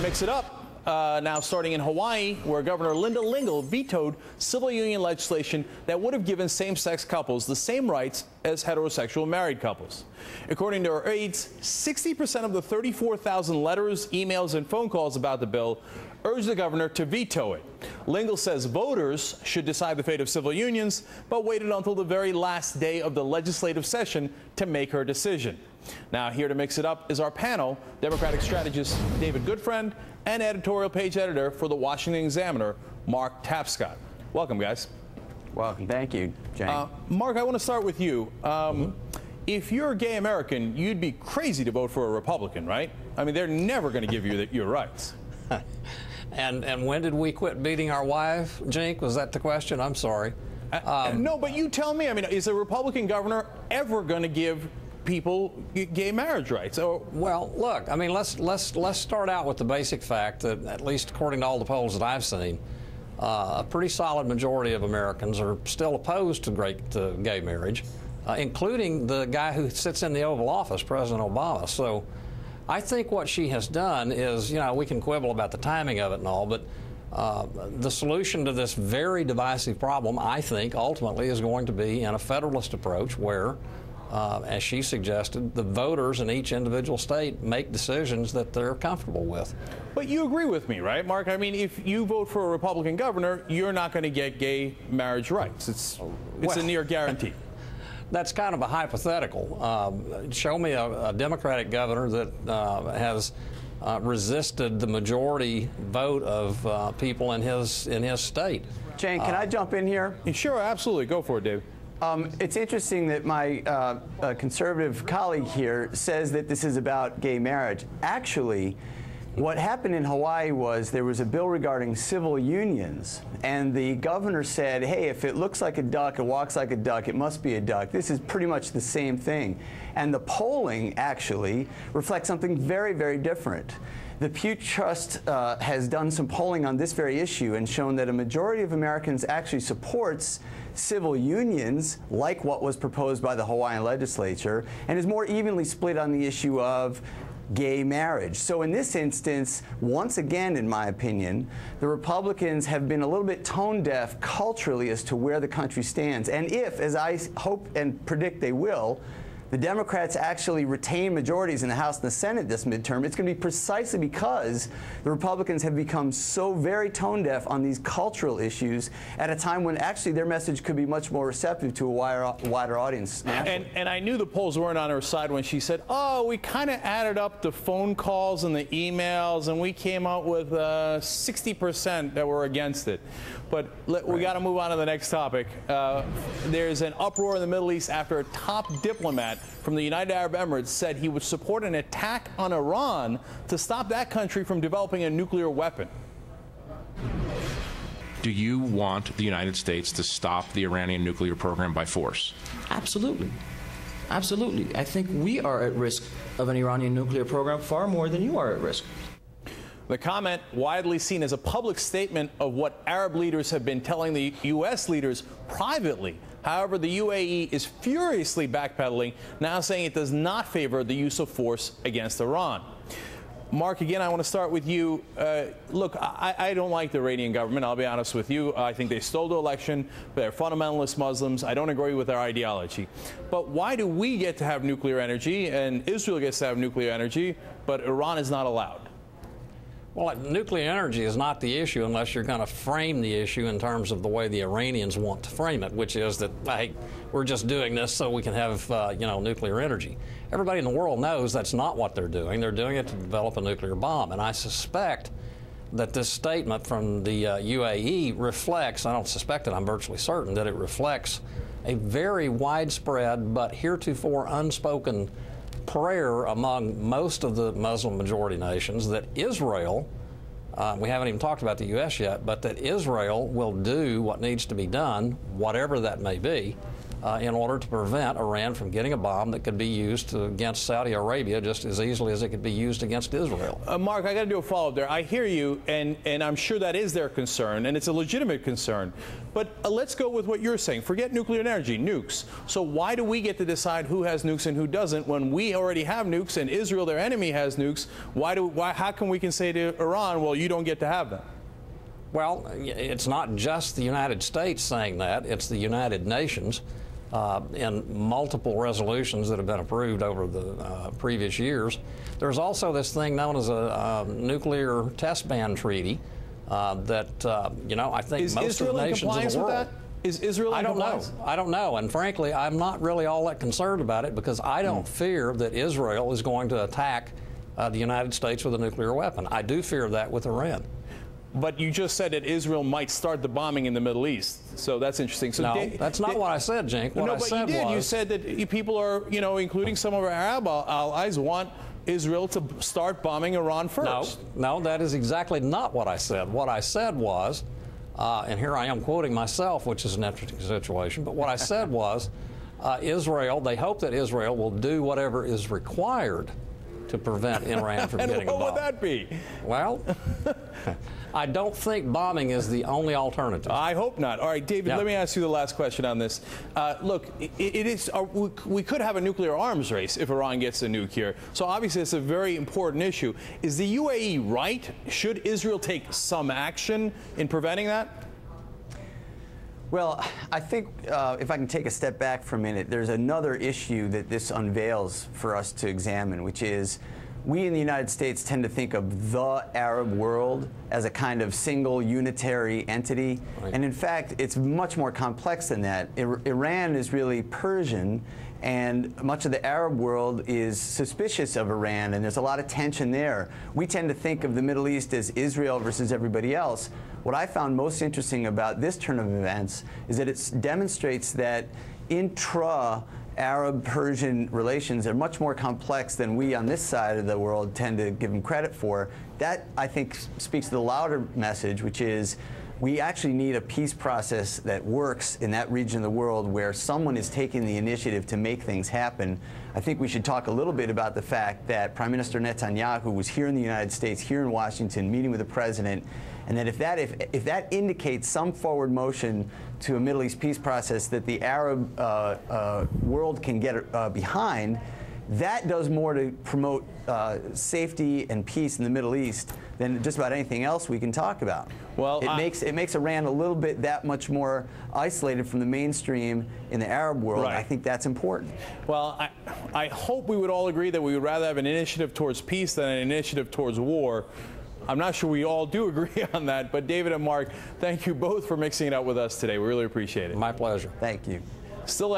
mix it up. Now starting in Hawaii, where Governor Linda Lingle vetoed civil union legislation that would have given same-sex couples the same rights as heterosexual married couples. According to her aides, 60% of the 34,000 letters, emails, and phone calls about the bill urged the governor to veto it. Lingle says voters should decide the fate of civil unions, but waited until the very last day of the legislative session to make her decision. Now, here to mix it up is our panel, Democratic strategist David Goodfriend and editorial page editor for the Washington Examiner, Mark Tapscott. Welcome, guys. Welcome. Thank you, Cenk. Mark, I want to start with you. If you're a gay American, you'd be crazy to vote for a Republican, right? I mean, they're never going to give you your rights. And when did we quit beating our wife, Cenk? Was that the question? I'm sorry. No, but you tell me. I mean, is a Republican governor ever going to give people gay marriage rights? Well, look, I mean, let's start out with the basic fact that, at least according to all the polls that I've seen, a pretty solid majority of Americans are still opposed to gay marriage, including the guy who sits in the Oval Office, President Obama. So I think what she has done is, you know, we can quibble about the timing of it and all, but the solution to this very divisive problem, I think, ultimately is going to be in a federalist approach where, as she suggested, the voters in each individual state make decisions that they're comfortable with. But you agree with me, right, Mark? I mean, if you vote for a Republican governor, you're not going to get gay marriage rights. It's a near guarantee. That's kind of a hypothetical. Show me a Democratic governor that has resisted the majority vote of people in his state. Cenk, can I jump in here? Sure, absolutely. Go for it, Dave. It's interesting that my conservative colleague here says that this is about gay marriage. Actually, what happened in Hawaii was there was a bill regarding civil unions, and the governor said, hey, if it looks like a duck, it walks like a duck, it must be a duck. This is pretty much the same thing. And the polling actually reflects something very, very different. The Pew Trust has done some polling on this very issue and shown that a majority of Americans actually supports civil unions, like what was proposed by the Hawaiian legislature, and is more evenly split on the issue of gay marriage. So in this instance, once again, in my opinion, the Republicans have been a little bit tone deaf culturally as to where the country stands. And if, as I hope and predict they will, the Democrats actually retain majorities in the House and the Senate this midterm, it's going to be precisely because the Republicans have become so very tone deaf on these cultural issues at a time when actually their message could be much more receptive to a wider audience nationally. And I knew the polls weren't on her side when she said, oh, we kind of added up the phone calls and the emails, and we came out with 60% that were against it. But we got to move on to the next topic. There's an uproar in the Middle East after a top diplomat from the United Arab Emirates said he would support an attack on Iran to stop that country from developing a nuclear weapon. Do you want the United States to stop the Iranian nuclear program by force? Absolutely. Absolutely. I think we are at risk of an Iranian nuclear program far more than you are at risk. The comment, widely seen as a public statement of what Arab leaders have been telling the U.S. leaders privately. However, the UAE is furiously backpedaling, now saying it does not favor the use of force against Iran. Mark, again, I want to start with you. Look, I don't like the Iranian government, I'll be honest with you. I think they stole the election. They're fundamentalist Muslims. I don't agree with their ideology. But why do we get to have nuclear energy, and Israel gets to have nuclear energy, but Iran is not allowed? Well, nuclear energy is not the issue unless you're going to frame the issue in terms of the way the Iranians want to frame it, which is that, hey, we're just doing this so we can have, nuclear energy. Everybody in the world knows that's not what they're doing. They're doing it to develop a nuclear bomb. And I suspect that this statement from the UAE reflects, I don't suspect it, I'm virtually certain, that it reflects a very widespread but heretofore unspoken prayer among most of the Muslim majority nations that Israel, we haven't even talked about the U.S. yet, but that Israel will do what needs to be done, whatever that may be, in order to prevent Iran from getting a bomb that could be used against Saudi Arabia just as easily as it could be used against Israel. Mark, I got to do a follow-up there. I hear you, and I'm sure that is their concern, and it's a legitimate concern. But let's go with what you're saying. Forget nuclear energy, nukes. So why do we get to decide who has nukes and who doesn't when we already have nukes and Israel, their enemy, has nukes? How can we say to Iran, well, you don't get to have them? Well, it's not just the United States saying that. It's the United Nations. In multiple resolutions that have been approved over the previous years. There's also this thing known as a nuclear test ban treaty that, I think most of the nations in the world. Is Israel in compliance? I don't know. And frankly, I'm not really all that concerned about it because I don't fear that Israel is going to attack the United States with a nuclear weapon. I do fear that with Iran. But you just said that Israel might start the bombing in the Middle East, so that's interesting. So no, that's not what I said, Cenk. What I said was... You said that people are, including some of our Arab allies, want Israel to start bombing Iran first. No, that is exactly not what I said. What I said was, and here I am quoting myself, which is an interesting situation, but what I said was, Israel, they hope that Israel will do whatever is required to prevent Iran from getting a bomb. What would that be? Well, I don't think bombing is the only alternative. I hope not. All right, David, let me ask you the last question on this. Look, we could have a nuclear arms race if Iran gets a nuke here. So obviously it's a very important issue. Is the UAE right? Should Israel take some action in preventing that? Well, I think if I can take a step back for a minute, there's another issue that this unveils for us to examine, which is we in the United States tend to think of the Arab world as a kind of single unitary entity. Right. And in fact, it's much more complex than that. Iran is really Persian, and much of the Arab world is suspicious of Iran, and there's a lot of tension there. We tend to think of the Middle East as Israel versus everybody else. What I found most interesting about this turn of events is that it demonstrates that intra-Arab-Persian relations are much more complex than we on this side of the world tend to give them credit for. That, I think, speaks to the louder message, which is we actually need a peace process that works in that region of the world where someone is taking the initiative to make things happen. I think we should talk a little bit about the fact that Prime Minister Netanyahu was here in the United States, here in Washington, meeting with the president, and that if that indicates some forward motion to a Middle East peace process that the Arab world can get behind, that does more to promote safety and peace in the Middle East than just about anything else we can talk about. Well, it makes Iran a little bit that much more isolated from the mainstream in the Arab world. Right. I think that's important. Well, I hope we would all agree that we would rather have an initiative towards peace than an initiative towards war. I'm not sure we all do agree on that, but David and Mark, thank you both for mixing it up with us today. We really appreciate it. My pleasure. Thank you. Still